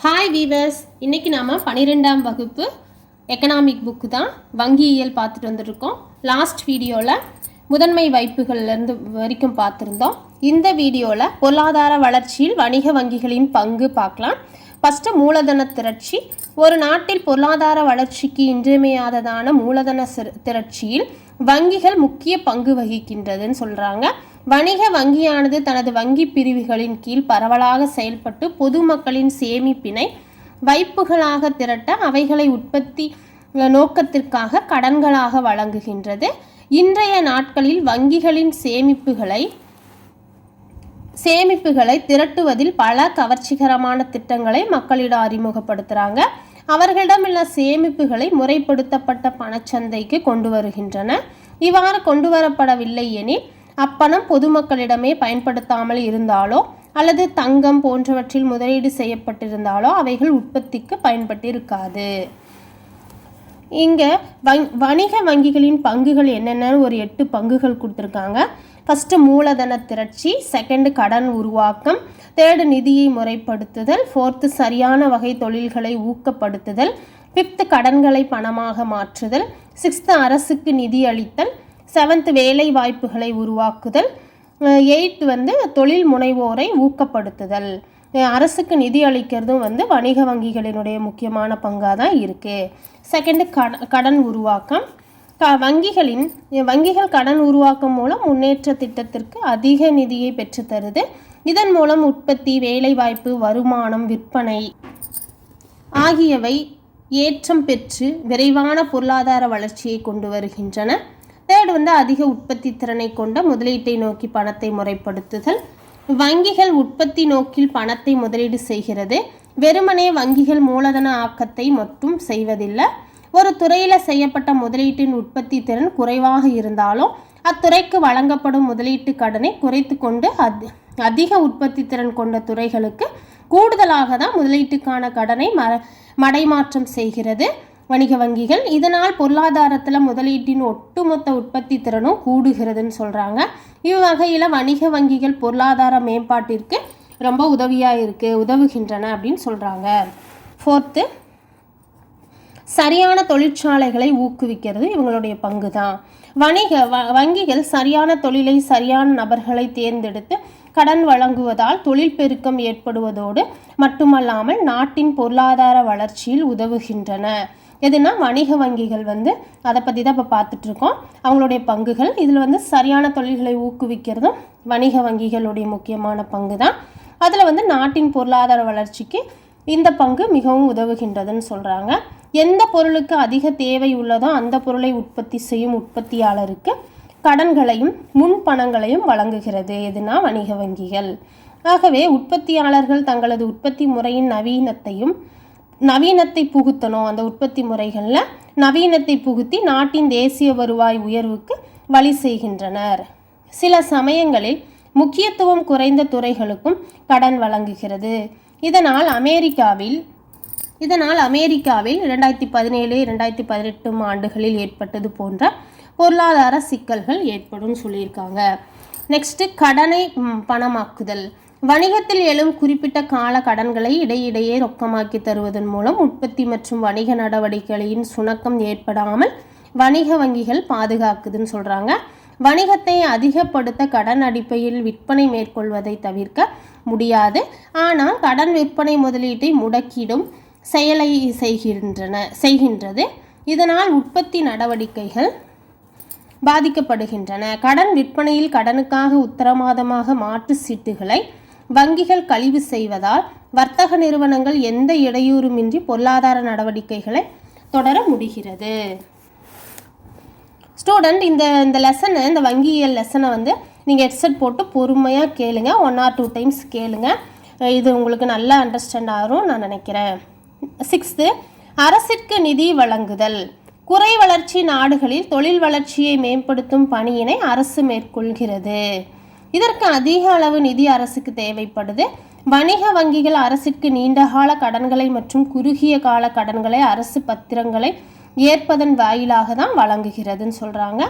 Hi viewers, இன்றைக்கி நாம் 12ஆம் வகுப்பு எக்கனாமிக் புக்கு தான் வங்கியியல் பார்த்துட்டு வந்துருக்கோம். லாஸ்ட் வீடியோவில் முதன்மை வைப்புகள்லேருந்து வரைக்கும் பார்த்துருந்தோம். இந்த வீடியோவில் பொருளாதார வளர்ச்சியில் வணிக வங்கிகளின் பங்கு பார்க்கலாம். ஃபஸ்ட்டு மூலதன திரட்சி. ஒரு நாட்டில் பொருளாதார வளர்ச்சிக்கு இன்றியமையாததான மூலதன திரட்சியில் வங்கிகள் முக்கிய பங்கு வகிக்கின்றதுன்னு சொல்கிறாங்க. வணிக வங்கியானது தனது வங்கி பிரிவுகளின் கீழ் பரவலாக செயல்பட்டு பொதுமக்களின் சேமிப்பினை வைப்புகளாக திரட்ட அவைகளை உற்பத்தி நோக்கத்திற்காக கடன்களாக வழங்குகின்றது. இன்றைய நாட்களில் வங்கிகளின் சேமிப்புகளை திரட்டுவதில் பல கவர்ச்சிகரமான திட்டங்களை மக்களிடம் அறிமுகப்படுத்துகிறாங்க. அவர்களிடமுள்ள சேமிப்புகளை முறைப்படுத்தப்பட்ட பணச்சந்தைக்கு கொண்டு வருகின்றன. இவ்வாறு கொண்டு வரப்படவில்லை எனில் அப்பணம் பொதுமக்களிடமே பயன்படுத்தாமல் இருந்தாலோ அல்லது தங்கம் போன்றவற்றில் முதலீடு செய்யப்பட்டிருந்தாலோ அவைகள் உற்பத்திக்கு பயன்பட்டிருக்காது. இங்கே வணிக வங்கிகளின் பங்குகள் என்னென்னு ஒரு 8 பங்குகள் கொடுத்துருக்காங்க. ஃபஸ்ட்டு மூலதன திரட்சி, செகண்டு கடன் உருவாக்கம், தேர்டு நிதியை முறைப்படுத்துதல், ஃபோர்த்து சரியான வகை தொழில்களை ஊக்கப்படுத்துதல், ஃபிஃப்த்து கடன்களை பணமாக மாற்றுதல், சிக்ஸ்த்து அரசுக்கு நிதி அளித்தல், 7th வேலை வாய்ப்புகளை உருவாக்குதல், 8th தொழில் முனைவோரை ஊக்கப்படுத்துதல். அரசுக்கு நிதி அளிக்கிறதும் வணிக வங்கிகளினுடைய முக்கியமான பங்காக தான் இருக்குது. செகண்டு கடன் உருவாக்கம். வங்கிகள் கடன் உருவாக்கம் மூலம் முன்னேற்ற திட்டத்திற்கு அதிக நிதியை பெற்றுத்தருது. இதன் மூலம் உற்பத்தி, வேலைவாய்ப்பு, வருமானம், விற்பனை ஆகியவை ஏற்றம் பெற்று விரைவான பொருளாதார வளர்ச்சியை கொண்டு வருகின்றன. தேர்டு அதிக உற்பத்தி திறனை கொண்ட முதலீட்டை நோக்கி பணத்தை முறைப்படுத்துதல். வங்கிகள் உற்பத்தி நோக்கில் பணத்தை முதலீடு செய்கிறது. வெறுமனே வங்கிகள் மூலதன ஆக்கத்தை மட்டும் செய்வதில்லை. ஒரு துறையில் செய்யப்பட்ட முதலீட்டின் உற்பத்தி திறன் குறைவாக இருந்தாலும் அத்துறைக்கு வழங்கப்படும் முதலீட்டு கடனை குறைத்து கொண்டு அதிக உற்பத்தி திறன் கொண்ட துறைகளுக்கு கூடுதலாக தான் முதலீட்டுக்கான கடனை மடைமாற்றம் செய்கிறது வணிக வங்கிகள். இதனால் பொருளாதாரத்தில் முதலீட்டின் ஒட்டுமொத்த உற்பத்தி திறனும் கூடுகிறதுன்னு சொல்கிறாங்க. இவ்வகையில் வணிக வங்கிகள் பொருளாதார மேம்பாட்டிற்கு ரொம்ப உதவுகின்றன அப்படின்னு சொல்கிறாங்க. ஃபோர்த்து, சரியான தொழிற்சாலைகளை ஊக்குவிக்கிறது இவங்களுடைய பங்கு தான். வங்கிகள் சரியான தொழிலை, சரியான நபர்களை தேர்ந்தெடுத்து கடன் வழங்குவதால் தொழில் பெருக்கம் ஏற்படுவதோடு மட்டுமல்லாமல் நாட்டின் பொருளாதார வளர்ச்சியில் உதவுகின்றன. எதுனா வணிக வங்கிகள் அதை பற்றி தான் இப்போ பார்த்துட்ருக்கோம். அவங்களுடைய பங்குகள் இதில் சரியான தொழில்களை ஊக்குவிக்கிறதும் வணிக வங்கிகளுடைய முக்கியமான பங்கு தான். அதில் நாட்டின் பொருளாதார வளர்ச்சிக்கு இந்த பங்கு மிகவும் உதவுகின்றதுன்னு சொல்கிறாங்க. எந்த பொருளுக்கு அதிக தேவை உள்ளதோ அந்த பொருளை உற்பத்தி செய்யும் உற்பத்தியாளருக்கு கடன்களையும் முன்பணங்களையும் வழங்குகிறது எதுனா வணிக வங்கிகள். ஆகவே உற்பத்தியாளர்கள் தங்களது உற்பத்தி முறையின் நவீனத்தை புகுத்தணும். அந்த உற்பத்தி முறைகளில் நவீனத்தை புகுத்தி நாட்டின் தேசிய வருவாய் உயர்வுக்கு வழி செய்கின்றனர். சில சமயங்களில் முக்கியத்துவம் குறைந்த துறைகளுக்கும் கடன் வழங்குகிறது. இதனால் அமெரிக்காவில் 2017-2018 ஆண்டுகளில் ஏற்பட்டது போன்ற பொருளாதார சிக்கல்கள் ஏற்படும் சொல்லியிருக்காங்க. நெக்ஸ்ட்டு கடனை பணமாக்குதல். வணிகத்தில் எழும் குறிப்பிட்ட கால கடன்களை இடையிடையே ரொக்கமாக்கி தருவதன் மூலம் உற்பத்தி மற்றும் வணிக நடவடிக்கைகளின் சுணக்கம் ஏற்படாமல் வணிக வங்கிகள் பாதுகாக்குதுன்னு சொல்கிறாங்க. வணிகத்தை அதிகப்படுத்த கடன் அடிப்படையில் விற்பனை மேற்கொள்வதை தவிர்க்க முடியாது. ஆனால் கடன் விற்பனை முதலீட்டை முடக்கிடும் செயலை செய்கின்றது. இதனால் உற்பத்தி நடவடிக்கைகள் பாதிக்கப்படுகின்றன. கடன் விற்பனையில் கடனுக்காக உத்தரவாதமாக மாற்று சீட்டுகளை வங்கிகள் கழிவு செய்வதால் வர்த்தக நிறுவனங்கள் எந்த இடையூறுமின்றி பொருளாதார நடவடிக்கைகளை தொடர முடிகிறது. ஸ்டூடெண்ட், இந்த லெசனை, இந்த வங்கியியல் லெசனை நீங்கள் ஹெட்செட் போட்டு பொறுமையாக கேளுங்க. 1 or 2 times கேளுங்க. இது உங்களுக்கு நல்லா அண்டர்ஸ்டாண்ட் ஆகும் நான் நினைக்கிறேன். 6th, அரசிற்கு நிதி வழங்குதல். குறை வளர்ச்சி நாடுகளில் தொழில் வளர்ச்சியை மேம்படுத்தும் பணியினை அரசு மேற்கொள்கிறது. இதற்கு அதிக அளவு நிதி அரசுக்கு தேவைப்படுது. வணிக வங்கிகள் அரசிற்கு நீண்டகால கடன்களை மற்றும் குறுகிய கால கடன்களை அரசு பத்திரங்களை ஏற்பதன் வாயிலாக தான் வழங்குகிறதுன்னு சொல்கிறாங்க.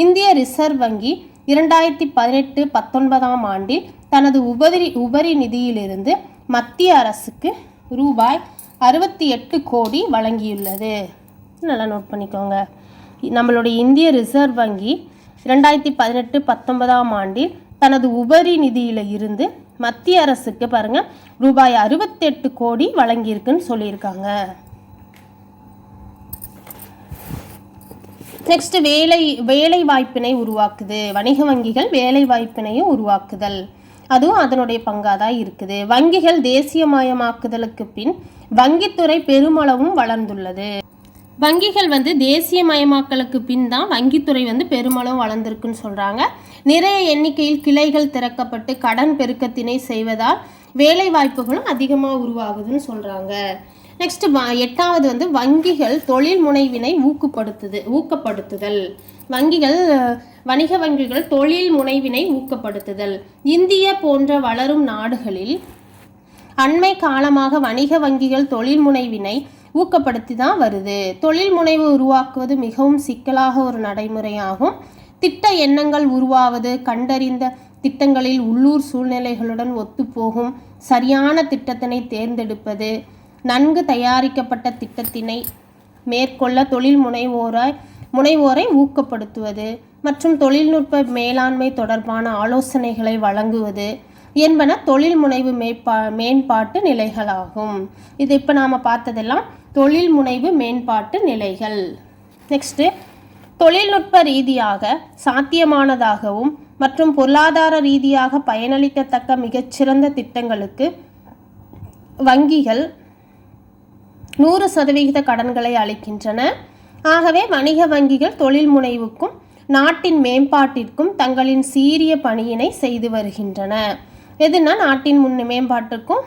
இந்திய ரிசர்வ் வங்கி 2018-19 ஆண்டில் தனது உபரி நிதியிலிருந்து மத்திய அரசுக்கு ரூபாய் 68 கோடி வழங்கியுள்ளது. நல்லா நோட் பண்ணிக்கோங்க. நம்மளுடைய இந்திய ரிசர்வ் வங்கி 2018-19 ஆண்டில் தனது உபரி நிதியில் இருந்து மத்திய அரசுக்கு பாருங்கள் ரூபாய் 68 கோடி வழங்கியிருக்குன்னு சொல்லியிருக்காங்க. நெக்ஸ்ட் வேலை வாய்ப்பினை உருவாக்குது. வணிக வங்கிகள் வேலை வாய்ப்பினையும் உருவாக்குதல், அதுவும் அதனுடைய பங்காக தான் இருக்குது. வங்கிகள் தேசியமயமாக்குதலுக்கு பின் வங்கித்துறை பெருமளவும் வளர்ந்துள்ளது. வங்கிகள் தேசியமயமாக்கலுக்கு பின் தான் வங்கித்துறை பெருமளவு வளர்ந்துருக்குன்னு சொல்கிறாங்க. நிறைய எண்ணிக்கையில் கிளைகள் திறக்கப்பட்டு கடன் பெருக்கத்தினை செய்வதால் வேலை வாய்ப்புகளும் அதிகமாக உருவாகுதுன்னு சொல்கிறாங்க. நெக்ஸ்ட் 8வது வங்கிகள் தொழில் முனைவினை ஊக்கப்படுத்துதல். வணிக வங்கிகள் தொழில் முனைவினை ஊக்கப்படுத்துதல். இந்திய போன்ற வளரும் நாடுகளில் அண்மை காலமாக வணிக வங்கிகள் தொழில் முனைவினை ஊக்கப்படுத்தி தான் வருது. தொழில் முனைவு உருவாக்குவது மிகவும் சிக்கலாக ஒரு நடைமுறையாகும். திட்ட எண்ணங்கள் உருவாவது, கண்டறிந்த திட்டங்களில் உள்ளூர் சூழ்நிலைகளுடன் ஒத்துப்போகும் சரியான திட்டத்தினை தேர்ந்தெடுப்பது, நன்கு தயாரிக்கப்பட்ட திட்டத்தினை மேற்கொள்ள தொழில் முனைவோரை ஊக்கப்படுத்துவது மற்றும் தொழில்நுட்ப மேலாண்மை தொடர்பான ஆலோசனைகளை வழங்குவது என்பன தொழில் முனைவு மேம்பாட்டு நிலைகளாகும். இது இப்போ நாம் பார்த்ததெல்லாம் தொழில் முனைவு மேம்பாட்டு நிலைகள். நெக்ஸ்ட்டு தொழில்நுட்ப ரீதியாக சாத்தியமானதாகவும் மற்றும் பொருளாதார ரீதியாக பயனளிக்கத்தக்க மிகச்சிறந்த திட்டங்களுக்கு வங்கிகள் 100% கடன்களை அளிக்கின்றன. ஆகவே வணிக வங்கிகள் தொழில் முனைவுக்கும் நாட்டின் மேம்பாட்டிற்கும் தங்களின் சீரிய பணியினை செய்து வருகின்றன. எதுனா நாட்டின் மேம்பாட்டுக்கும்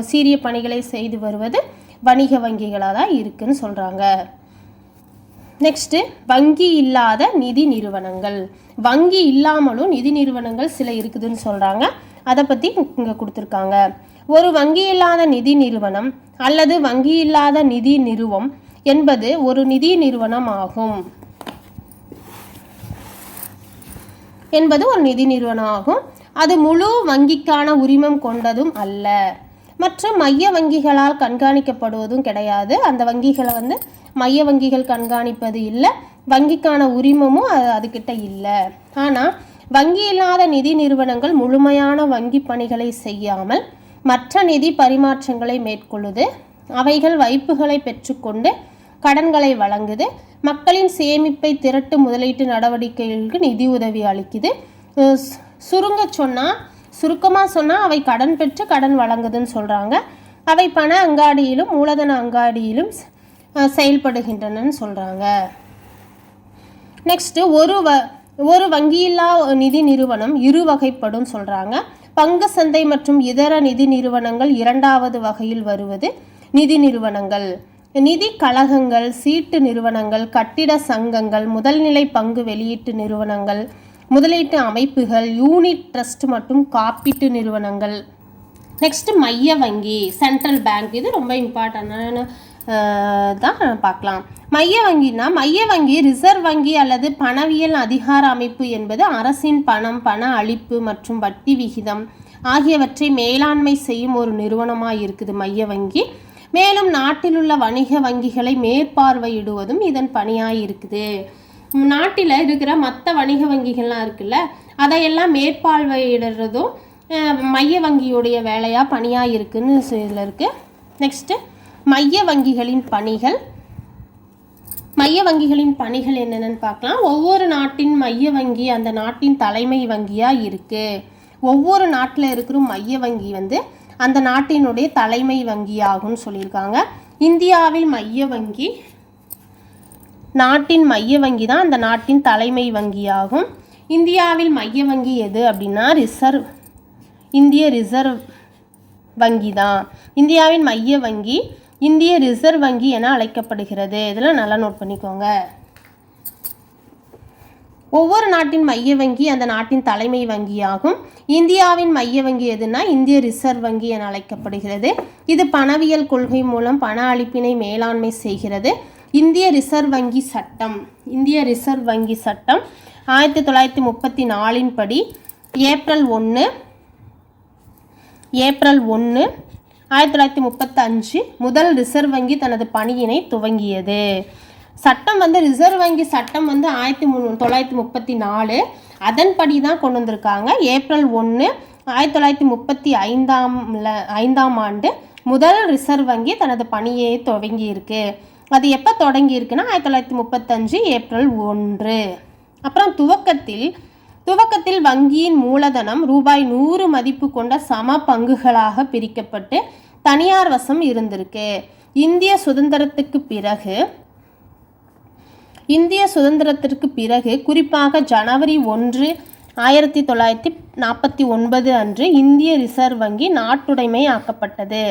சீரிய பணிகளை செய்து வருவது வணிக வங்கிகளாக தான் இருக்குன்னு சொல்கிறாங்க. நெக்ஸ்ட்டு வங்கி இல்லாத நிதி நிறுவனங்கள். வங்கி இல்லாமலும் நிதி நிறுவனங்கள் சில இருக்குதுன்னு சொல்கிறாங்க. அதை பற்றி இங்கே கொடுத்துருக்காங்க. ஒரு வங்கி இல்லாத நிதி நிறுவனம் அல்லது வங்கி இல்லாத நிதி நிறுவனம் என்பது ஒரு நிதி நிறுவனம் ஆகும். அது முழு வங்கிக்கான உரிமம் கொண்டதும் அல்ல மற்றும் மைய வங்கிகளால் கண்காணிக்கப்படுவதும் கிடையாது. அந்த வங்கிகளை மைய வங்கிகள் கண்காணிப்பது இல்லை, வங்கிக்கான உரிமமும் அதுக்கிட்ட இல்லை. ஆனால் வங்கி இல்லாத நிதி நிறுவனங்கள் முழுமையான வங்கி பணிகளை செய்யாமல் மற்ற நிதி பரிமாற்றங்களை மேற்கொள்ளுது. அவைகள் வைப்புகளை பெற்றுக்கொண்டு கடன்களை வழங்குது. மக்களின் சேமிப்பை திரட்டு முதலீட்டு நடவடிக்கைகளுக்கு நிதி உதவி அளிக்குது. சுருக்கமாக சொன்னால் அவை கடன் பெற்று கடன் வழங்குதுன்னு சொல்கிறாங்க. அவை பண அங்காடியிலும் மூலதன அங்காடியிலும் செயல்படுகின்றனன்னு சொல்கிறாங்க. நெக்ஸ்ட்டு ஒரு வங்கியில்லா நிதி நிறுவனம் இரு வகைப்படும் சொல்கிறாங்க. பங்கு சந்தை மற்றும் இதர நிதி நிறுவனங்கள் 2வது வகையில் வருவது நிதி நிறுவனங்கள். நிதி கழகங்கள், சீட்டு நிறுவனங்கள், கட்டிட சங்கங்கள், முதல்நிலை பங்கு வெளியீட்டு நிறுவனங்கள், முதலீட்டு அமைப்புகள், யூனிட் ட்ரஸ்ட் மற்றும் காப்பீட்டு நிறுவனங்கள். நெக்ஸ்ட் மைய வங்கி, சென்ட்ரல் பேங்க். இது ரொம்ப இம்பார்ட்டன்டான தான் பார்க்கலாம். மைய வங்கி ரிசர்வ் வங்கி அல்லது பணவியல் அதிகார அமைப்பு என்பது அரசின் பணம், பண அளிப்பு மற்றும் வட்டி விகிதம் ஆகியவற்றை மேலாண்மை செய்யும் ஒரு நிறுவனமாக இருக்குது மைய வங்கி. மேலும் நாட்டில் உள்ள வணிக வங்கிகளை மேற்பார்வையிடுவதும் இதன் பணியாக இருக்குது. நாட்டில் இருக்கிற மற்ற வணிக வங்கிகள்லாம் இருக்குல்ல, அதையெல்லாம் மேற்பார்வையிடுறதும் மைய வங்கியுடைய வேலையாக பணியாக இருக்குன்னு இதில் இருக்குது. நெக்ஸ்ட்டு மைய வங்கிகளின் பணிகள் என்னென்னு பார்க்கலாம். ஒவ்வொரு நாட்டின் மைய வங்கி அந்த நாட்டின் தலைமை வங்கியாக இருக்குது. ஒவ்வொரு நாட்டில் இருக்கிற மைய வங்கி அந்த நாட்டினுடைய தலைமை வங்கியாகும்னு சொல்லியிருக்காங்க. இந்தியாவில் நாட்டின் மைய வங்கி தான் அந்த நாட்டின் தலைமை வங்கியாகும். இந்தியாவில் மைய வங்கி எது அப்படின்னா இந்திய ரிசர்வ் வங்கி தான். இந்தியாவின் மைய வங்கி இந்திய ரிசர்வ் வங்கி என அழைக்கப்படுகிறது. இதெல்லாம் நல்லா நோட் பண்ணிக்கோங்க. ஒவ்வொரு நாட்டின் மைய வங்கி அந்த நாட்டின் தலைமை வங்கியாகும். இந்தியாவின் மைய வங்கி எதுனா இந்திய ரிசர்வ் வங்கி என அழைக்கப்படுகிறது. இது பணவியல் கொள்கை மூலம் பண அளிப்பினை மேலாண்மை செய்கிறது. இந்திய ரிசர்வ் வங்கி சட்டம் 1934 படி ஏப்ரல் 1, 1935 முதல் ரிசர்வ் வங்கி தனது பணியினை துவங்கியது. சட்டம் வந்து ரிசர்வ் வங்கி சட்டம் வந்து 1934 அதன்படி தான் கொண்டு வந்திருக்காங்க. ஏப்ரல் 1 1935 ஆண்டு முதல் ரிசர்வ் வங்கி தனது பணியை துவங்கி இருக்கு. அது எப்போ தொடங்கி இருக்குன்னா 1935 ஏப்ரல் 1. அப்புறம் துவக்கத்தில் வங்கியின் மூலதனம் ரூபாய் 100 மதிப்பு கொண்ட சம பங்குகளாக பிரிக்கப்பட்டு தனியார் வசம் இருந்திருக்கு. இந்திய சுதந்திரத்திற்கு பிறகு குறிப்பாக ஜனவரி 1, 1949 அன்று இந்திய ரிசர்வ் வங்கி நாட்டுடைமை ஆக்கப்பட்டது.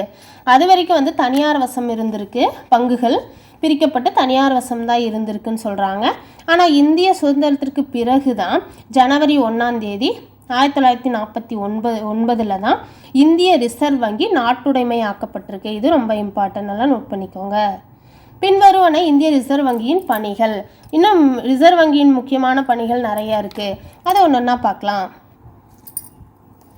அது வரைக்கும் வந்து தனியார் வசம் இருந்திருக்கு, பங்குகள் பிரிக்கப்பட்டு தனியார் வசம்தான் இருந்திருக்குன்னு சொல்கிறாங்க. ஆனால் இந்திய சுதந்திரத்திற்கு பிறகு தான் ஜனவரி 1 1949 தான் இந்திய ரிசர்வ் வங்கி நாட்டுடைமை ஆக்கப்பட்டிருக்கு. இது ரொம்ப இம்பார்ட்டன்ட், நல்லா நோட் பண்ணிக்கோங்க. பின்வருவன இந்திய ரிசர்வ் வங்கியின் பணிகள். இன்னும் ரிசர்வ் வங்கியின் முக்கியமான பணிகள் நிறைய இருக்குது, அதை ஒன்றா பார்க்கலாம்.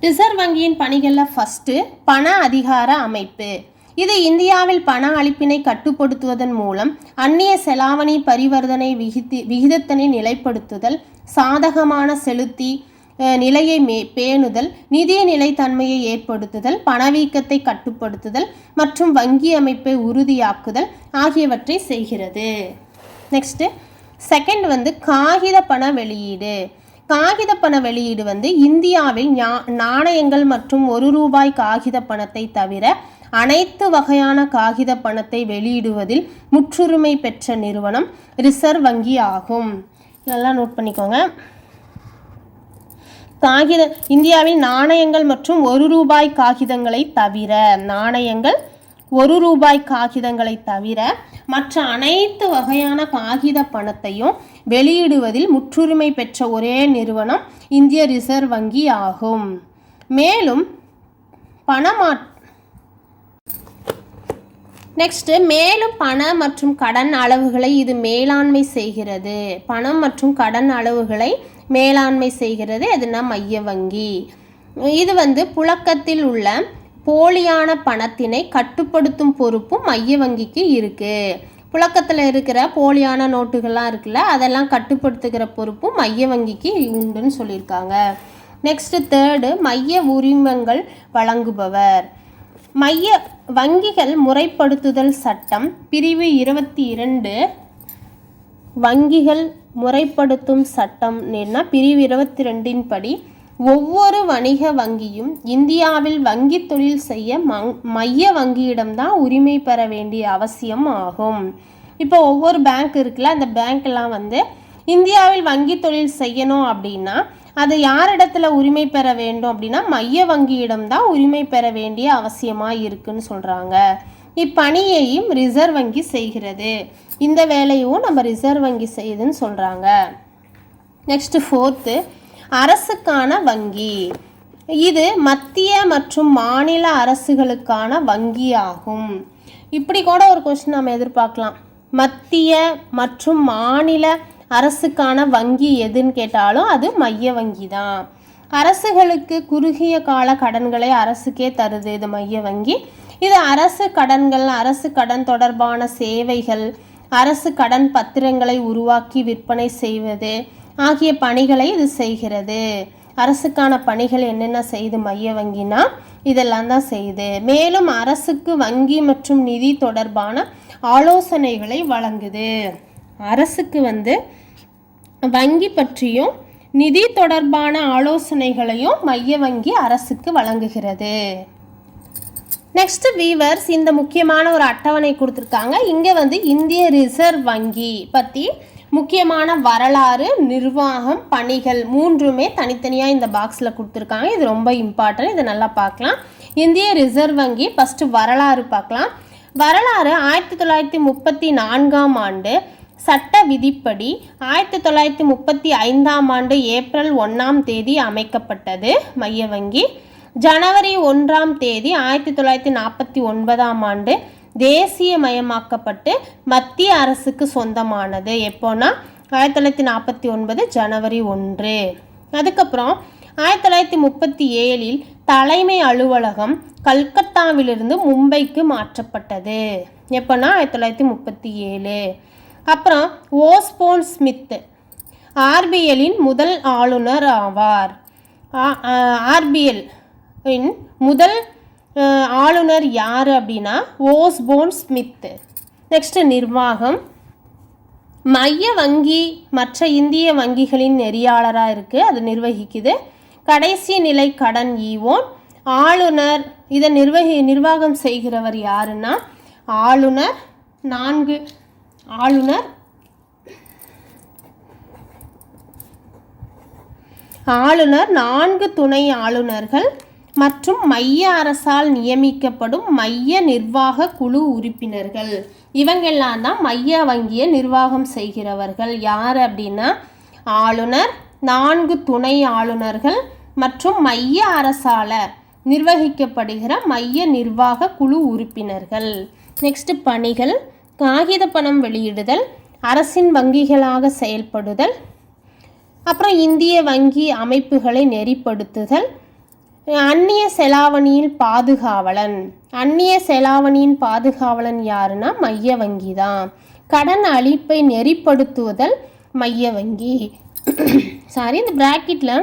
ரிசர்வ் வங்கியின் பணிகளில் ஃபஸ்ட்டு பண அதிகார அமைப்பு. இது இந்தியாவில் பண அளிப்பினை கட்டுப்படுத்துவதன் மூலம் அந்நிய செலாவணி பரிவர்த்தனை விகிதத்தினை நிலைப்படுத்துதல், சாதகமான செலுத்தி நிலையை பேணுதல், நிதி நிலைத்தன்மையை ஏற்படுத்துதல், பணவீக்கத்தை கட்டுப்படுத்துதல் மற்றும் வங்கி அமைப்பை உறுதியாக்குதல் ஆகியவற்றை செய்கிறது. நெக்ஸ்ட்டு செகண்ட் வந்து காகித பண வெளியீடு. காகித பண வெளியீடு வந்து இந்தியாவில் நாணயங்கள் மற்றும் ₹1 காகித பணத்தை தவிர அனைத்து வகையான காகித பணத்தை வெளியிடுவதில் முற்றுரிமை பெற்ற நிறுவனம் ரிசர்வ் வங்கி ஆகும். நல்லா நோட் பண்ணிக்கோங்க. இந்தியாவில் நாணயங்கள் மற்றும் ₹1 காகிதங்களை தவிர காகிதங்களை தவிர மற்ற அனைத்து வகையான காகித பணத்தையும் வெளியிடுவதில் முற்றுரிமை பெற்ற ஒரே நிறுவனம் இந்திய ரிசர்வ் வங்கி ஆகும். மேலும் பண மற்றும் கடன் அளவுகளை இது மேலாண்மை செய்கிறது. பணம் மற்றும் கடன் அளவுகளை மேலாண்மை செய்கிறது எதுனா மைய வங்கி. இது வந்து புழக்கத்தில் உள்ள போலியான பணத்தினை கட்டுப்படுத்தும் பொறுப்பும் மைய வங்கிக்கு இருக்குது. புழக்கத்தில் இருக்கிற போலியான நோட்டுகள்லாம் இருக்குல்ல, அதெல்லாம் கட்டுப்படுத்துகிற பொறுப்பும் மைய வங்கிக்கு உண்டுன்னு சொல்லியிருக்காங்க. நெக்ஸ்ட்டு தேர்டு மைய உரிமங்கள் வழங்குபவர். வங்கிகள் முறைப்படுத்துதல் சட்டம் பிரிவு 22 வங்கிகள் முறைப்படுத்தும் சட்டம் பிரிவு 22 படி ஒவ்வொரு வணிக வங்கியும் இந்தியாவில் வங்கி தொழில் செய்ய மைய வங்கியிடம்தான் உரிமை பெற வேண்டிய அவசியம் ஆகும். இப்போ ஒவ்வொரு பேங்க் இருக்குல்ல, அந்த பேங்க்லாம் வந்து இந்தியாவில் வங்கி தொழில் செய்யணும் அப்படின்னா அது யாரிடத்துல உரிமை பெற வேண்டும் அப்படின்னா மைய வங்கியிடம்தான் உரிமை பெற வேண்டிய அவசியமாக இருக்குன்னு சொல்கிறாங்க. இப்பணியையும் ரிசர்வ் வங்கி செய்கிறது. இந்த வேலையும் நம்ம ரிசர்வ் வங்கி செய்யுதுன்னு சொல்கிறாங்க. நெக்ஸ்ட்டு ஃபோர்த்து அரசுக்கான வங்கி. இது மத்திய மற்றும் மாநில அரசுகளுக்கான வங்கி ஆகும். இப்படி கூட ஒரு கொஸ்டின் நம்ம எதிர்பார்க்கலாம். மத்திய மற்றும் மாநில அரசுக்கான வங்கி எதுன்னு கேட்டாலும் அது மைய வங்கி தான். அரசுகளுக்கு குறுகிய கால கடன்களை அரசுக்கே தருது இது மைய வங்கி. இது அரசு கடன்கள், அரசு கடன் தொடர்பான சேவைகள், அரசு கடன் பத்திரங்களை உருவாக்கி விற்பனை செய்வது ஆகிய பணிகளை இது செய்கிறது. அரசுக்கான பணிகள் என்னென்ன செய்யுது மைய வங்கினா இதெல்லாம் தான் செய்யுது. மேலும் அரசுக்கு வங்கி மற்றும் நிதி தொடர்பான ஆலோசனைகளை வழங்குது. அரசுக்கு வந்து வங்கி பற்றியும் நிதி தொடர்பான ஆலோசனைகளையும் மைய வங்கி அரசுக்கு வழங்குகிறது. நெக்ஸ்ட் வீவர்ஸ், இந்த முக்கியமான ஒரு அட்டவணை கொடுத்துருக்காங்க. இங்கே வந்து இந்திய ரிசர்வ் வங்கி பற்றி முக்கியமான வரலாறு, நிர்வாகம், பணிகள் மூன்றுமே தனித்தனியாக இந்த பாக்ஸில் கொடுத்துருக்காங்க. இது ரொம்ப இம்பார்ட்டன்ட், இதை நல்லா பார்க்கலாம். இந்திய ரிசர்வ் வங்கி ஃபஸ்ட்டு வரலாறு பார்க்கலாம். வரலாறு 1934 ஆண்டு சட்ட விதிப்படி 1935 ஆண்டு ஏப்ரல் 1 அமைக்கப்பட்டது மைய வங்கி. ஜனவரி 1 1949 ஆண்டு தேசியமயமாக்கப்பட்டு மத்திய அரசுக்கு சொந்தமானது. எப்போனா 1949 ஜனவரி 1. அதுக்கப்புறம் 1937 தலைமை அலுவலகம் கல்கத்தாவிலிருந்து மும்பைக்கு மாற்றப்பட்டது. எப்போனா 1937. அப்புறம் ஓஸ்போன் ஸ்மித் ஆர்பிஎல்லின் முதல் ஆளுநர் ஆவார். ஆர்பிஎல் இன் முதல் ஆளுநர் யார் அப்படின்னா ஓஸ்போன் ஸ்மித். நெக்ஸ்ட் நிர்வாகம். மைய வங்கி மற்ற இந்திய வங்கிகளின் நெறியாளராக இருக்குது, அது நிர்வகிக்குது. கடைசி நிலை கடன் ஈவோன். ஆளுநர் இதை நிர்வாகம் செய்கிறவர் யாருன்னா ஆளுநர். 4 துணை ஆளுநர்கள் மற்றும் மைய அரசால் நியமிக்கப்படும் மைய நிர்வாக குழு உறுப்பினர்கள். இவங்கெல்லாம் தான் மைய வங்கியை நிர்வாகம் செய்கிறவர்கள். யார் அப்படின்னா ஆளுநர், 4 துணை ஆளுநர்கள் மற்றும் மைய அரசால் நிர்வகிக்கப்படுகிற மைய நிர்வாக குழு உறுப்பினர்கள். நெக்ஸ்ட் பணிகள். காகித பணம் வெளியிடுதல், அரசின் வங்கிகளாக செயல்படுதல், அப்புறம் இந்திய வங்கி அமைப்புகளை நெறிப்படுத்துதல், அந்நிய செலாவணியில் பாதுகாவலன். அந்நிய செலாவணியின் பாதுகாவலன் யாருன்னா மைய வங்கி தான். கடன் அளிப்பை நெறிப்படுத்துவதல் மைய வங்கி. இந்த பிராக்கெட்டில்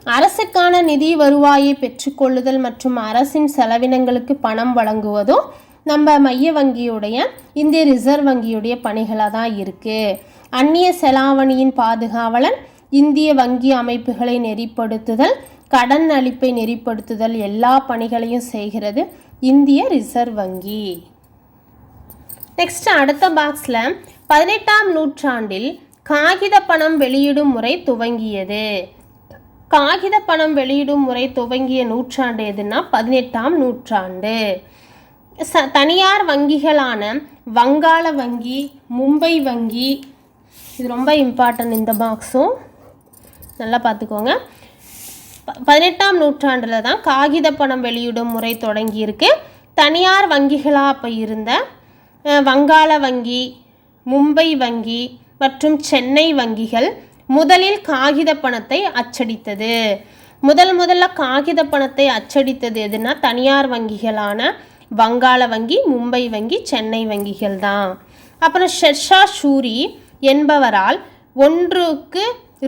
அரசுக்கான நிதி வருவாயை பெற்றுக்கொள்ளுதல் மற்றும் அரசின் செலவினங்களுக்கு பணம் வழங்குவதும் நம்ம மைய வங்கியுடைய இந்திய ரிசர்வ் வங்கியுடைய பணிகளாக தான் இருக்குது. அந்நிய செலாவணியின் பாதுகாவலன், இந்திய வங்கி அமைப்புகளை நெறிப்படுத்துதல், கடன் அளிப்பை நெறிப்படுத்துதல் எல்லா பணிகளையும் செய்கிறது இந்திய ரிசர்வ் வங்கி. நெக்ஸ்ட் அடுத்த பாக்ஸில் 18ஆம் நூற்றாண்டில் காகித பணம் வெளியிடும் முறை துவங்கியது. காகித பணம் வெளியிடும் முறை துவங்கிய நூற்றாண்டு எதுனா 18ஆம் நூற்றாண்டு. தனியார் வங்கிகளான வங்காள வங்கி, மும்பை வங்கி, இது ரொம்ப இம்பார்ட்டன்ட். இந்த பாக்ஸும் நல்லா பார்த்துக்கோங்க. 18ஆம் நூற்றாண்டில் தான் காகித பணம் வெளியிடும் முறை தொடங்கியிருக்கு. தனியார் வங்கிகளாக அப்போ இருந்த வங்காள வங்கி, மும்பை வங்கி மற்றும் சென்னை வங்கிகள் முதலில் காகித பணத்தை அச்சடித்தது. முதல்ல காகித பணத்தை அச்சடித்தது எதுனா தனியார் வங்கிகளான வங்காள வங்கி, மும்பை வங்கி, சென்னை வங்கிகள் தான். அப்புறம் ஷெர்ஷா சூரி என்பவரால்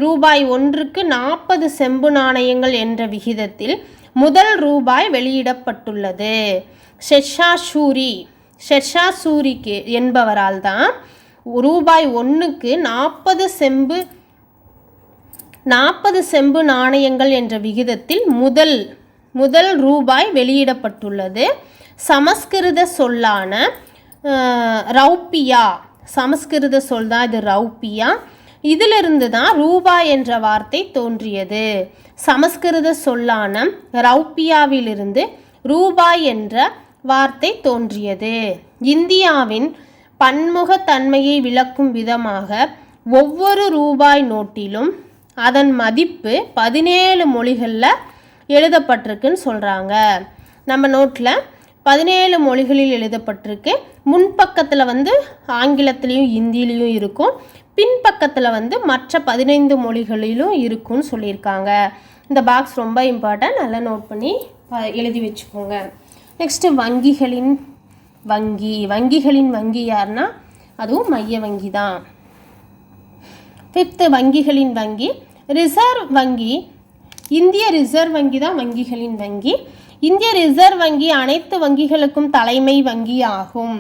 ரூபாய் 1க்கு 40 செம்பு நாணயங்கள் என்ற விகிதத்தில் முதல் ரூபாய் வெளியிடப்பட்டுள்ளது. ஷெர்ஷா சூரிக்கு என்பவரால் தான் ரூபாய் 1க்கு 40 செம்பு நாணயங்கள் என்ற விகிதத்தில் முதல் ரூபாய் வெளியிடப்பட்டுள்ளது. சமஸ்கிருத சொல்லான ரௌப்பியா, சமஸ்கிருத சொல் தான் இது ரௌப்பியா. இதிலிருந்து தான் ரூபாய் என்ற வார்த்தை தோன்றியது. சமஸ்கிருத சொல்லான ரௌப்பியாவிலிருந்து ரூபாய் என்ற வார்த்தை தோன்றியது. இந்தியாவின் பன்முகத்தன்மையை விளக்கும் விதமாக ஒவ்வொரு ரூபாய் நோட்டிலும் அதன் மதிப்பு 17 மொழிகளில் எழுதப்பட்டிருக்குன்னு சொல்கிறாங்க. நம்ம நோட்டில் 17 மொழிகளில் எழுதப்பட்டிருக்கு. முன்பக்கத்தில் ஆங்கிலத்திலையும் இந்தியிலையும் இருக்கும், பின்பக்கத்தில் மற்ற 15 மொழிகளிலும் இருக்குன்னு சொல்லியிருக்காங்க. இந்த பாக்ஸ் ரொம்ப இம்பார்ட்டன்ட், நல்லா நோட் பண்ணி எழுதி வச்சுக்கோங்க. நெக்ஸ்ட்டு வங்கிகளின் வங்கி யாருன்னா அதுவும் மைய வங்கி தான். 5th வங்கிகளின் வங்கி. ரிசர்வ் வங்கி, இந்திய ரிசர்வ் வங்கி தான் வங்கிகளின் வங்கி. இந்திய ரிசர்வ் வங்கி அனைத்து வங்கிகளுக்கும் தலைமை வங்கி ஆகும்.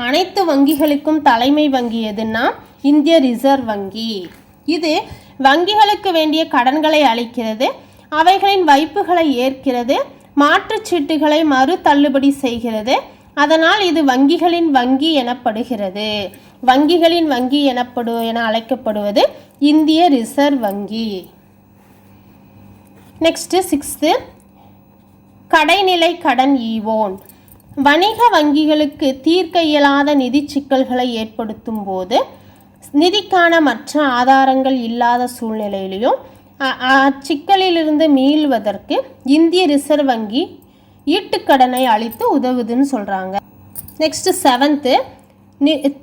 அனைத்து வங்கிகளுக்கும் தலைமை வங்கி எதுன்னா இந்திய ரிசர்வ் வங்கி. இது வங்கிகளுக்கு வேண்டிய கடன்களை அளிக்கிறது, அவைகளின் வைப்புகளை ஏற்கிறது, மாற்றுச்சீட்டுகளை மறு தள்ளுபடி செய்கிறது. அதனால் இது வங்கிகளின் வங்கி எனப்படுகிறது. வங்கிகளின் வங்கி என அழைக்கப்படுவது இந்திய ரிசர்வ் வங்கி. நெக்ஸ்ட் 6th கடைநிலை கடன் ஈவோன். வணிக வங்கிகளுக்கு தீர்க்க இயலாத நிதி சிக்கல்களை ஏற்படுத்தும் போது நிதிக்கான மற்ற ஆதாரங்கள் இல்லாத சூழ்நிலையிலையும் அச்சிக்கலிலிருந்து மீள்வதற்கு இந்திய ரிசர்வ் வங்கி ஈட்டுக்கடனை அளித்து உதவுதுன்னு சொல்கிறாங்க. நெக்ஸ்ட் 7th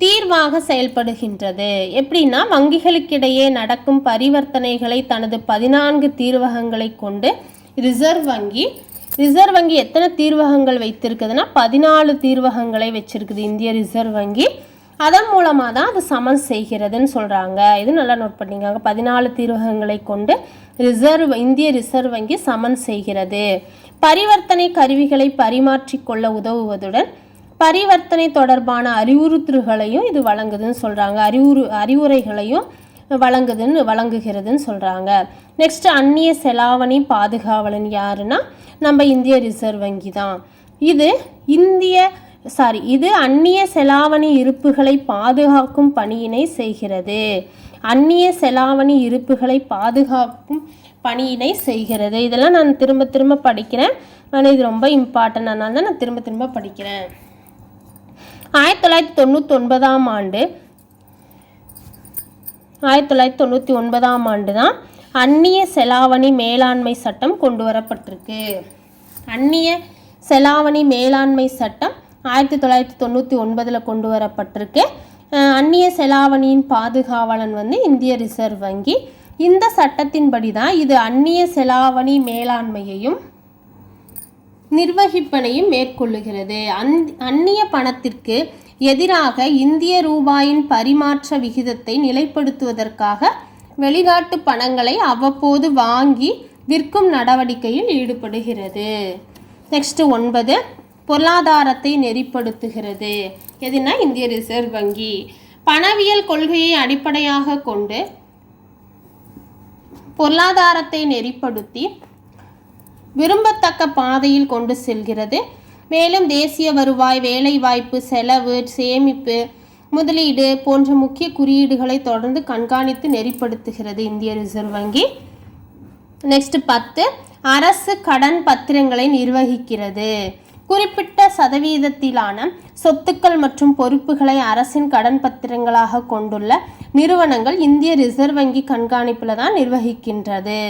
தீர்வாக செயல்படுகின்றது. எப்படின்னா வங்கிகளுக்கிடையே நடக்கும் பரிவர்த்தனைகளை தனது 14 தீர்வகங்களை கொண்டு ரிசர்வ் வங்கி. ரிசர்வ் வங்கி எத்தனை தீர்வகங்கள் வைத்திருக்குதுன்னா 14 தீர்வகங்களை வச்சிருக்குது இந்திய ரிசர்வ் வங்கி. அதன் மூலமாக தான் அது சமன் செய்கிறதுன்னு சொல்கிறாங்க. இது நல்லா நோட் பண்ணிக்கோங்க. 14 தீர்வகங்களை கொண்டு இந்திய ரிசர்வ் வங்கி சமன் செய்கிறது. பரிவர்த்தனை கருவிகளை பரிமாற்றிக்கொள்ள உதவுவதுடன் பரிவர்த்தனை தொடர்பான அறிவுறுத்தல்களையும் இது வழங்குதுன்னு சொல்கிறாங்க. அறிவுரைகளையும் வழங்குகிறதுன்னு சொல்கிறாங்க. நெக்ஸ்ட் அந்நிய செலாவணி பாதுகாவலன் யாருன்னா நம்ம இந்திய ரிசர்வ் வங்கி தான். இது அந்நிய செலாவணி இருப்புகளை பாதுகாக்கும் பணியினை செய்கிறது. அந்நிய செலாவணி இருப்புகளை பாதுகாக்கும் பணியினை செய்கிறது. இதெல்லாம் நான் திரும்ப திரும்ப படிக்கிறேன். ஆனால் இது ரொம்ப இம்பார்ட்டன்ட், அதனால தான் நான் திரும்ப திரும்ப படிக்கிறேன். 1999 ஆண்டு தான் அந்நிய செலாவணி மேலாண்மை சட்டம் கொண்டு வரப்பட்டிருக்கு. அந்நிய செலாவணி மேலாண்மை சட்டம் 1999 கொண்டு வரப்பட்டிருக்கு. அந்நிய செலாவணியின் பாதுகாவலன் இந்திய ரிசர்வ் வங்கி. இந்த சட்டத்தின்படி தான் இது அந்நிய செலாவணி மேலாண்மையையும் நிர்வகிப்பனையும் மேற்கொள்ளுகிறது. அந்நிய பணத்திற்கு எதிராக இந்திய ரூபாயின் பரிமாற்ற விகிதத்தை நிலைப்படுத்துவதற்காக வெளிநாட்டு பணங்களை அவ்வப்போது வாங்கி விற்கும் நடவடிக்கையில் ஈடுபடுகிறது. நெக்ஸ்ட் 9 பொருளாதாரத்தை நெறிப்படுத்துகிறது. எதுனா இந்திய ரிசர்வ் வங்கி பணவியல் கொள்கையை அடிப்படையாக கொண்டு பொருளாதாரத்தை நெறிப்படுத்தி விரும்பத்தக்க பாதையில் கொண்டு செல்கிறது. மேலும் தேசிய வருவாய், வேலைவாய்ப்பு, செலவு, சேமிப்பு, முதலீடு போன்ற முக்கிய குறியீடுகளை தொடர்ந்து கண்காணித்து நெறிப்படுத்துகிறது இந்திய ரிசர்வ் வங்கி. நெக்ஸ்ட் 10 அரசு கடன் பத்திரங்களை நிர்வகிக்கிறது. குறிப்பிட்ட சதவீதத்திலான சொத்துக்கள் மற்றும் பொறுப்புகளை அரசின் கடன் பத்திரங்களாக கொண்டுள்ள நிறுவனங்கள் இந்திய ரிசர்வ் வங்கி கண்காணிப்பில் தான் நிர்வகிக்கின்றது.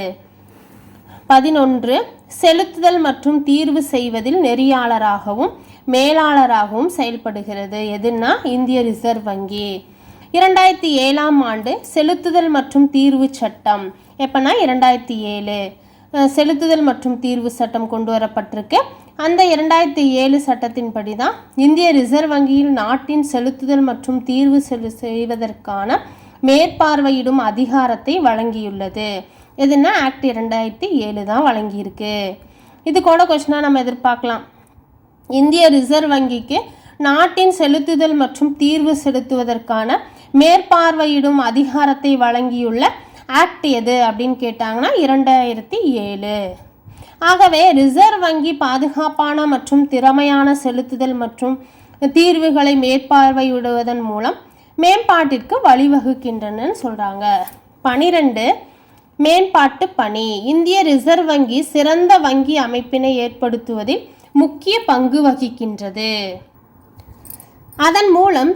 11 செலுத்துதல் மற்றும் தீர்வு செய்வதில் நெறியாளராகவும் மேலாளராகவும் செயல்படுகிறது. எதுனா இந்திய ரிசர்வ் வங்கி. 2007 ஆண்டு செலுத்துதல் மற்றும் தீர்வு சட்டம் எப்போனா 2007 செலுத்துதல் மற்றும் தீர்வு சட்டம் கொண்டு வரப்பட்டிருக்கு. அந்த 2007 சட்டத்தின்படி தான் இந்திய ரிசர்வ் வங்கியில் நாட்டின் செலுத்துதல் மற்றும் தீர்வு செய்வதற்கான மேற்பார்வையிடும் அதிகாரத்தை வழங்கியுள்ளது. எதுனா ஆக்ட் 2007 தான் வழங்கியிருக்கு. இது கூட கொஸ்டினாக நம்ம எதிர்பார்க்கலாம். இந்திய ரிசர்வ் வங்கிக்கு நாட்டின் செலுத்துதல் மற்றும் தீர்வு செலுத்துவதற்கான மேற்பார்வையிடும் அதிகாரத்தை வழங்கியுள்ள ஆக்ட் எது அப்படின்னு கேட்டாங்கன்னா 2007. ஆகவே ரிசர்வ் வங்கி பாதுகாப்பான மற்றும் திறமையான செலுத்துதல் மற்றும் தீர்வுகளை மேற்பார்வையிடுவதன் மூலம் மேம்பாட்டிற்கு வழிவகுக்கின்றன சொல்கிறாங்க. 12 மேம்பாட்டு பணி. இந்திய ரிசர்வ் வங்கி சிறந்த வங்கி அமைப்பினை ஏற்படுத்துவதில் முக்கிய பங்கு வகிக்கின்றது. அதன் மூலம்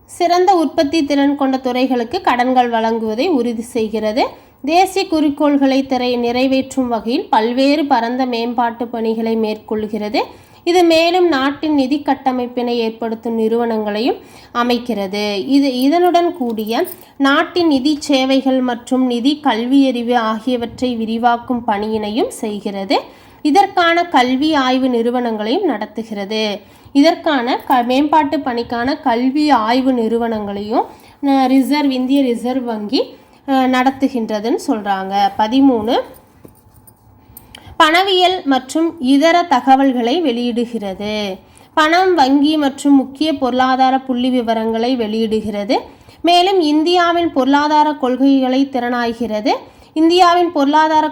சிறந்த உற்பத்தி திறன் கொண்ட துறைகளுக்கு கடன்கள் வழங்குவதை உறுதி செய்கிறது. தேசிய குறிக்கோள்களை நிறைவேற்றும் வகையில் பல்வேறு பரந்த மேம்பாட்டு பணிகளை மேற்கொள்கிறது. இது மேலும் நாட்டின் நிதி கட்டமைப்பினை ஏற்படுத்தும் நிறுவனங்களையும் அமைக்கிறது. இதனுடன் கூடிய நாட்டின் நிதி சேவைகள் மற்றும் நிதி கல்வியறிவு ஆகியவற்றை விரிவாக்கும் பணியினையும் செய்கிறது. இதற்கான கல்வி ஆய்வு நிறுவனங்களையும் நடத்துகிறது. இதற்கான மேம்பாட்டு பணிக்கான கல்வி ஆய்வு நிறுவனங்களையும் இந்திய ரிசர்வ் வங்கி நடத்துகின்றதுன்னு சொல்கிறாங்க. 13 பணவியல் மற்றும் இதர தகவல்களை வெளியிடுகிறது. பணம், வங்கி மற்றும் முக்கிய பொருளாதார புள்ளி விவரங்களை வெளியிடுகிறது. மேலும் இந்தியாவின் பொருளாதார கொள்கைகளை திறனாய்கிறது. இந்தியாவின் பொருளாதார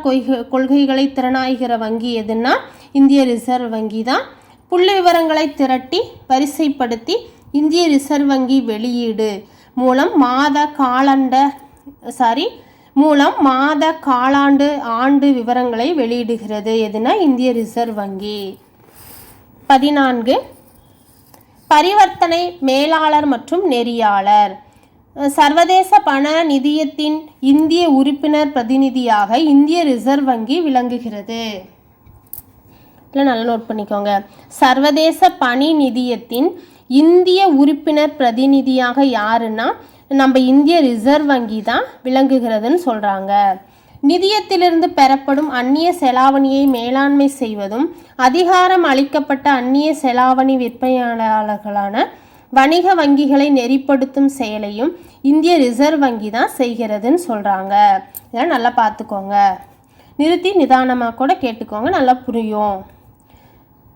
கொள்கைகளை திறனாய்கிற வங்கி எதுன்னா இந்திய ரிசர்வ் வங்கி தான். புள்ளி விவரங்களை திரட்டி வரிசைப்படுத்தி இந்திய ரிசர்வ் வங்கி வெளியீடு மூலம் மாத காலாண்டு ஆண்டு விவரங்களை வெளியிடுகிறது. எதுனா இந்திய ரிசர்வ் வங்கி. 14 பரிவர்த்தனை மேலாளர் மற்றும் நெறியாளர். சர்வதேச பண நிதியத்தின் இந்திய உறுப்பினர் பிரதிநிதியாக இந்திய ரிசர்வ் வங்கி விளங்குகிறது. நல்லா நோட் பண்ணிக்கோங்க. சர்வதேச பணி நிதியத்தின் இந்திய உறுப்பினர் பிரதிநிதியாக யாருன்னா நம்ம இந்திய ரிசர்வ் வங்கி தான் விளங்குகிறதுன்னு சொல்கிறாங்க. நிதியத்திலிருந்து பெறப்படும் அந்நிய செலாவணியை மேலாண்மை செய்வதும் அதிகாரம் அளிக்கப்பட்ட அந்நிய செலாவணி விற்பனையாளர்களான வணிக வங்கிகளை நெறிப்படுத்தும் செயலையும் இந்திய ரிசர்வ் வங்கி தான் செய்கிறதுன்னு சொல்கிறாங்க. இதெல்லாம் நல்லா பார்த்துக்கோங்க, நிறுத்தி நிதானமாக கூட கேட்டுக்கோங்க, நல்லா புரியும்.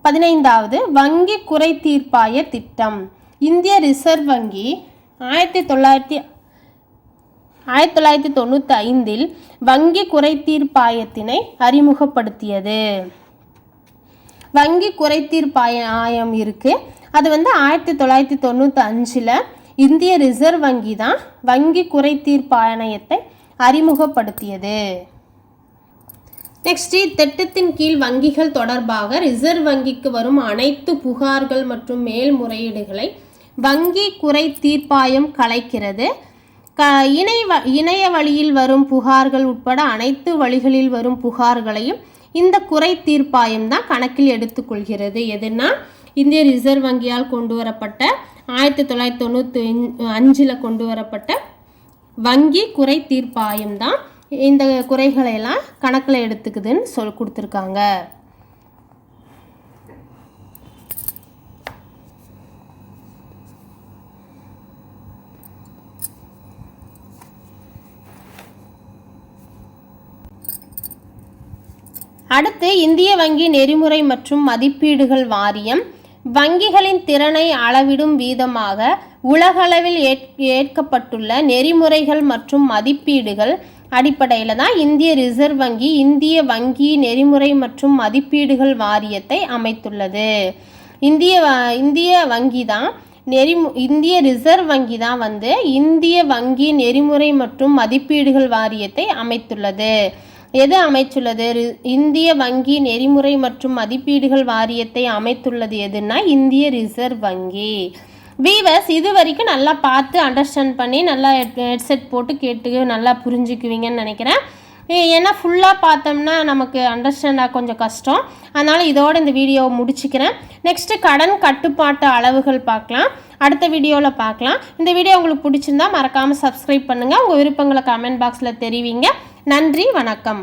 15வது வங்கி குறை தீர்ப்பாய திட்டம். இந்திய ரிசர்வ் வங்கி 1995 வங்கி குறை தீர்ப்பாயத்தினை அறிமுகப்படுத்தியது. வங்கி குறை தீர்ப்பாயம் இருக்குது, அது 1995 இந்திய ரிசர்வ் வங்கி தான் வங்கி குறை தீர்ப்பாயத்தை அறிமுகப்படுத்தியது. நெக்ஸ்ட், இத்திட்டத்தின் கீழ் வங்கிகள் தொடர்பாக ரிசர்வ் வங்கிக்கு வரும் அனைத்து புகார்கள் மற்றும் மேல்முறையீடுகளை வங்கி குறை தீர்ப்பாயம் கலைக்கிறது. இணைய வழியில் வரும் புகார்கள் உட்பட அனைத்து வழிகளில் வரும் புகார்களையும் இந்த குறை தீர்ப்பாயம் தான் கணக்கில் எடுத்துக்கொள்கிறது. எதுனா இந்திய ரிசர்வ் வங்கியால் கொண்டு வரப்பட்ட 1995 கொண்டு வரப்பட்ட வங்கி குறை தீர்ப்பாயம் தான் இந்த குறைகளையெல்லாம் கணக்கில் எடுத்துக்குதுன்னு கொடுத்துருக்காங்க. அடுத்து, இந்திய வங்கி நெறிமுறை மற்றும் மதிப்பீடுகள் வாரியம் வங்கிகளின் திறனை அளவிடும் வீதமாக உலகளவில் ஏற்கப்பட்டுள்ள நெறிமுறைகள் மற்றும் மதிப்பீடுகள் அடிப்படையில் தான் இந்திய ரிசர்வ் வங்கி இந்திய வங்கி நெறிமுறை மற்றும் மதிப்பீடுகள் வாரியத்தை அமைத்துள்ளது. இந்திய ரிசர்வ் வங்கி தான் இந்திய வங்கி நெறிமுறை மற்றும் மதிப்பீடுகள் வாரியத்தை அமைத்துள்ளது. எது அமைச்சுள்ளது? இந்திய வங்கி நெறிமுறை மற்றும் மதிப்பீடுகள் வாரியத்தை அமைத்துள்ளது எதுன்னா இந்திய ரிசர்வ் வங்கி. வீவர்ஸ், இது வரைக்கும் நல்லா பார்த்து அண்டர்ஸ்டாண்ட் பண்ணி நல்லா ஹெட்செட் போட்டு கேட்டு நல்லா புரிஞ்சுக்குவீங்கன்னு நினைக்கிறேன். ஏன்னா ஃபுல்லாக பார்த்தோம்னா நமக்கு அண்டர்ஸ்டாண்டாக கொஞ்சம் கஷ்டம். அதனால் இதோடு இந்த வீடியோவை முடிச்சுக்கிறேன். நெக்ஸ்ட்டு கடன் கட்டுப்பாட்டு அளவுகள் பார்க்கலாம், அடுத்த வீடியோவில் பார்க்கலாம். இந்த வீடியோ உங்களுக்கு பிடிச்சிருந்தா மறக்காமல் சப்ஸ்கிரைப் பண்ணுங்கள். உங்கள் விருப்பங்களை கமெண்ட் பாக்ஸில் தெரிவிங்க. நன்றி, வணக்கம்.